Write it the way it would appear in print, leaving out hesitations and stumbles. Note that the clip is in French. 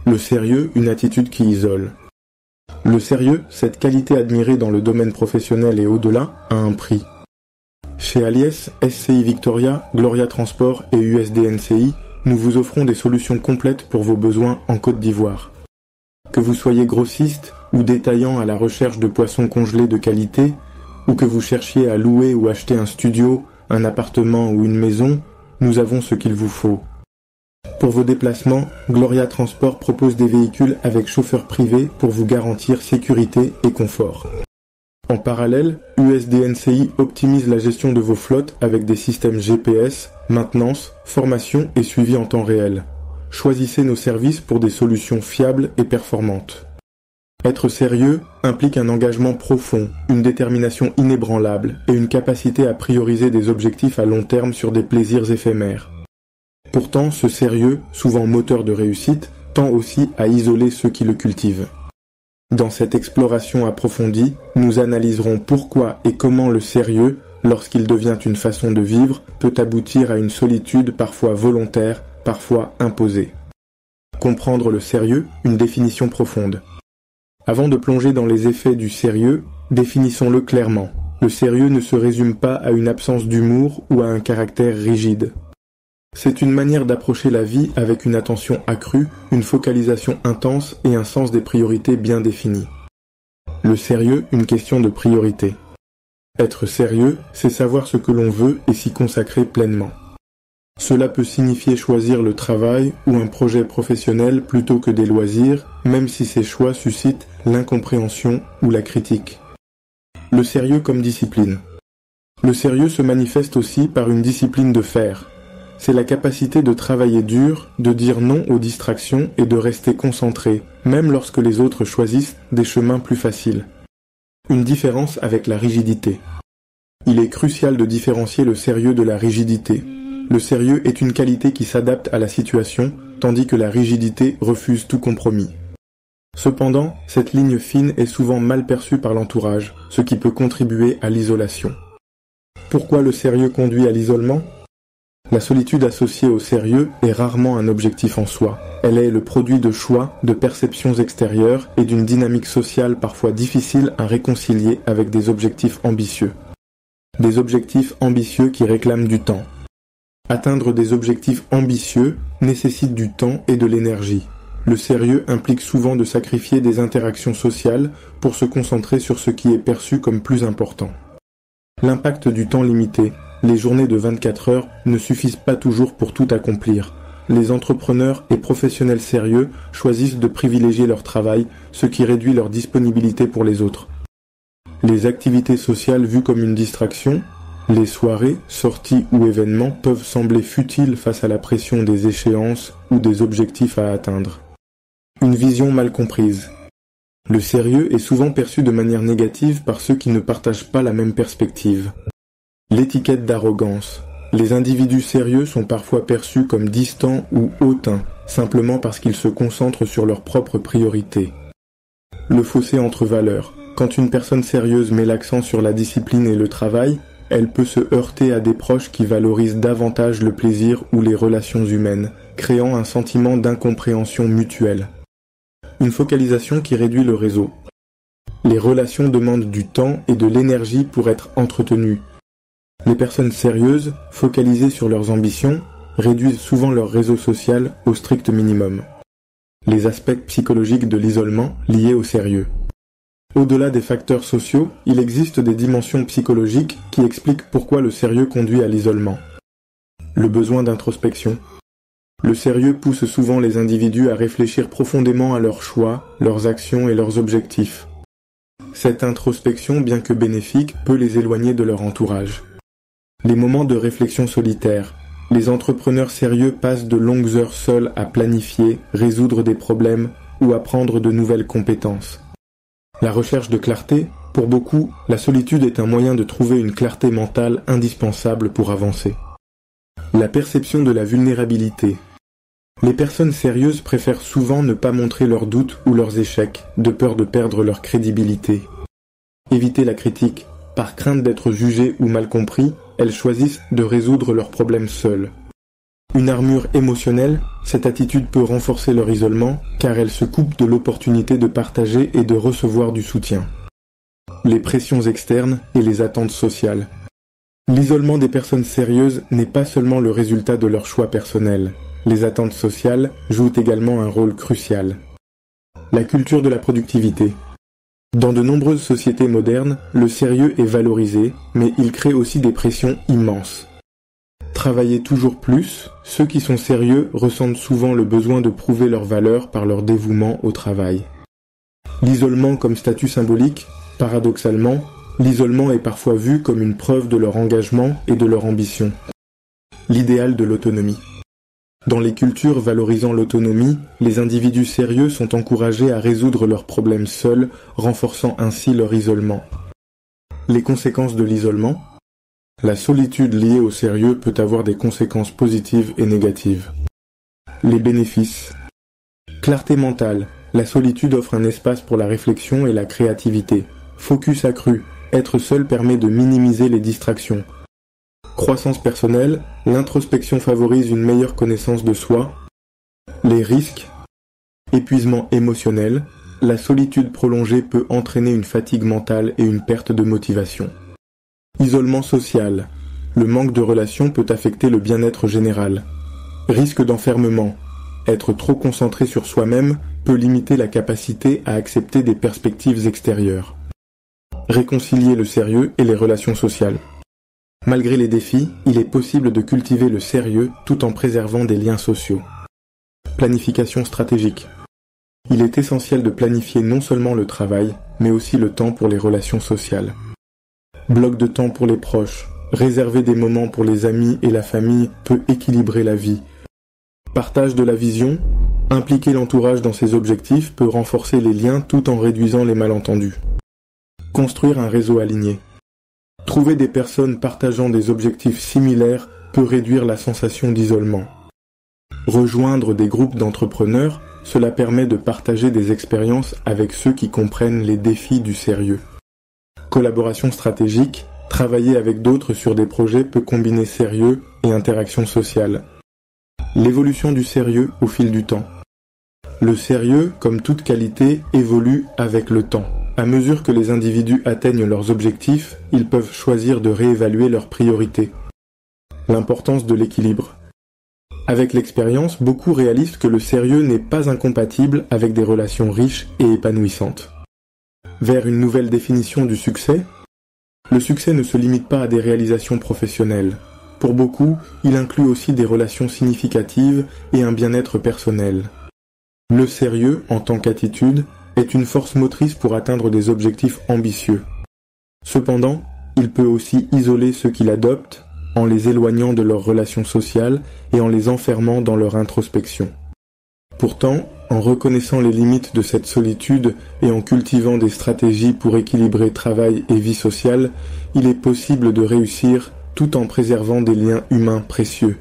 Le sérieux, une attitude qui isole. Le sérieux, cette qualité admirée dans le domaine professionnel et au-delà, a un prix. Chez Aliès, SCI Victoria, Gloria Transport et USDNCI, nous vous offrons des solutions complètes pour vos besoins en Côte d'Ivoire. Que vous soyez grossiste ou détaillant à la recherche de poissons congelés de qualité, ou que vous cherchiez à louer ou acheter un studio, un appartement ou une maison, nous avons ce qu'il vous faut. Pour vos déplacements, Gloria Transport propose des véhicules avec chauffeur privé pour vous garantir sécurité et confort. En parallèle, USDNCI optimise la gestion de vos flottes avec des systèmes GPS, maintenance, formation et suivi en temps réel. Choisissez nos services pour des solutions fiables et performantes. Être sérieux implique un engagement profond, une détermination inébranlable et une capacité à prioriser des objectifs à long terme sur des plaisirs éphémères. Pourtant, ce sérieux, souvent moteur de réussite, tend aussi à isoler ceux qui le cultivent. Dans cette exploration approfondie, nous analyserons pourquoi et comment le sérieux, lorsqu'il devient une façon de vivre, peut aboutir à une solitude parfois volontaire, parfois imposée. Comprendre le sérieux, une définition profonde. Avant de plonger dans les effets du sérieux, définissons-le clairement. Le sérieux ne se résume pas à une absence d'humour ou à un caractère rigide. C'est une manière d'approcher la vie avec une attention accrue, une focalisation intense et un sens des priorités bien défini. Le sérieux, une question de priorité. Être sérieux, c'est savoir ce que l'on veut et s'y consacrer pleinement. Cela peut signifier choisir le travail ou un projet professionnel plutôt que des loisirs, même si ces choix suscitent l'incompréhension ou la critique. Le sérieux comme discipline. Le sérieux se manifeste aussi par une discipline de faire. C'est la capacité de travailler dur, de dire non aux distractions et de rester concentré, même lorsque les autres choisissent des chemins plus faciles. Une différence avec la rigidité. Il est crucial de différencier le sérieux de la rigidité. Le sérieux est une qualité qui s'adapte à la situation, tandis que la rigidité refuse tout compromis. Cependant, cette ligne fine est souvent mal perçue par l'entourage, ce qui peut contribuer à l'isolation. Pourquoi le sérieux conduit à l'isolement ? La solitude associée au sérieux est rarement un objectif en soi. Elle est le produit de choix, de perceptions extérieures et d'une dynamique sociale parfois difficile à réconcilier avec des objectifs ambitieux. Des objectifs ambitieux qui réclament du temps. Atteindre des objectifs ambitieux nécessite du temps et de l'énergie. Le sérieux implique souvent de sacrifier des interactions sociales pour se concentrer sur ce qui est perçu comme plus important. L'impact du temps limité. Les journées de 24 heures ne suffisent pas toujours pour tout accomplir. Les entrepreneurs et professionnels sérieux choisissent de privilégier leur travail, ce qui réduit leur disponibilité pour les autres. Les activités sociales vues comme une distraction, les soirées, sorties ou événements peuvent sembler futiles face à la pression des échéances ou des objectifs à atteindre. Une vision mal comprise. Le sérieux est souvent perçu de manière négative par ceux qui ne partagent pas la même perspective. L'étiquette d'arrogance. Les individus sérieux sont parfois perçus comme distants ou hautains, simplement parce qu'ils se concentrent sur leurs propres priorités. Le fossé entre valeurs. Quand une personne sérieuse met l'accent sur la discipline et le travail, elle peut se heurter à des proches qui valorisent davantage le plaisir ou les relations humaines, créant un sentiment d'incompréhension mutuelle. Une focalisation qui réduit le réseau. Les relations demandent du temps et de l'énergie pour être entretenues. Les personnes sérieuses, focalisées sur leurs ambitions, réduisent souvent leur réseau social au strict minimum. Les aspects psychologiques de l'isolement liés au sérieux. Au-delà des facteurs sociaux, il existe des dimensions psychologiques qui expliquent pourquoi le sérieux conduit à l'isolement. Le besoin d'introspection. Le sérieux pousse souvent les individus à réfléchir profondément à leurs choix, leurs actions et leurs objectifs. Cette introspection, bien que bénéfique, peut les éloigner de leur entourage. Les moments de réflexion solitaire. Les entrepreneurs sérieux passent de longues heures seuls à planifier, résoudre des problèmes ou apprendre de nouvelles compétences. La recherche de clarté. Pour beaucoup, la solitude est un moyen de trouver une clarté mentale indispensable pour avancer. La perception de la vulnérabilité. Les personnes sérieuses préfèrent souvent ne pas montrer leurs doutes ou leurs échecs, de peur de perdre leur crédibilité. Éviter la critique. Par crainte d'être jugées ou mal compris, elles choisissent de résoudre leurs problèmes seules. Une armure émotionnelle, cette attitude peut renforcer leur isolement car elle se coupe de l'opportunité de partager et de recevoir du soutien. Les pressions externes et les attentes sociales. L'isolement des personnes sérieuses n'est pas seulement le résultat de leur choix personnel. Les attentes sociales jouent également un rôle crucial. La culture de la productivité. Dans de nombreuses sociétés modernes, le sérieux est valorisé, mais il crée aussi des pressions immenses. Travailler toujours plus, ceux qui sont sérieux ressentent souvent le besoin de prouver leur valeur par leur dévouement au travail. L'isolement comme statut symbolique, paradoxalement, l'isolement est parfois vu comme une preuve de leur engagement et de leur ambition. L'idéal de l'autonomie. Dans les cultures valorisant l'autonomie, les individus sérieux sont encouragés à résoudre leurs problèmes seuls, renforçant ainsi leur isolement. Les conséquences de l'isolement. La solitude liée au sérieux peut avoir des conséquences positives et négatives. Les bénéfices. Clarté mentale. La solitude offre un espace pour la réflexion et la créativité. Focus accru. Être seul permet de minimiser les distractions. Croissance personnelle. L'introspection favorise une meilleure connaissance de soi. Les risques. Épuisement émotionnel. La solitude prolongée peut entraîner une fatigue mentale et une perte de motivation. Isolement social. Le manque de relations peut affecter le bien-être général. Risque d'enfermement. Être trop concentré sur soi-même peut limiter la capacité à accepter des perspectives extérieures. Réconcilier le sérieux et les relations sociales. Malgré les défis, il est possible de cultiver le sérieux tout en préservant des liens sociaux. Planification stratégique. Il est essentiel de planifier non seulement le travail, mais aussi le temps pour les relations sociales. Bloc de temps pour les proches. Réserver des moments pour les amis et la famille peut équilibrer la vie. Partage de la vision. Impliquer l'entourage dans ses objectifs peut renforcer les liens tout en réduisant les malentendus. Construire un réseau aligné. Trouver des personnes partageant des objectifs similaires peut réduire la sensation d'isolement. Rejoindre des groupes d'entrepreneurs, cela permet de partager des expériences avec ceux qui comprennent les défis du sérieux. Collaboration stratégique, travailler avec d'autres sur des projets peut combiner sérieux et interaction sociale. L'évolution du sérieux au fil du temps. Le sérieux, comme toute qualité, évolue avec le temps. À mesure que les individus atteignent leurs objectifs, ils peuvent choisir de réévaluer leurs priorités. L'importance de l'équilibre. Avec l'expérience, beaucoup réalisent que le sérieux n'est pas incompatible avec des relations riches et épanouissantes. Vers une nouvelle définition du succès. Le succès ne se limite pas à des réalisations professionnelles. Pour beaucoup, il inclut aussi des relations significatives et un bien-être personnel. Le sérieux, en tant qu'attitude, est une force motrice pour atteindre des objectifs ambitieux. Cependant, il peut aussi isoler ceux qui l'adoptent en les éloignant de leurs relations sociales et en les enfermant dans leur introspection. Pourtant, en reconnaissant les limites de cette solitude et en cultivant des stratégies pour équilibrer travail et vie sociale, il est possible de réussir tout en préservant des liens humains précieux.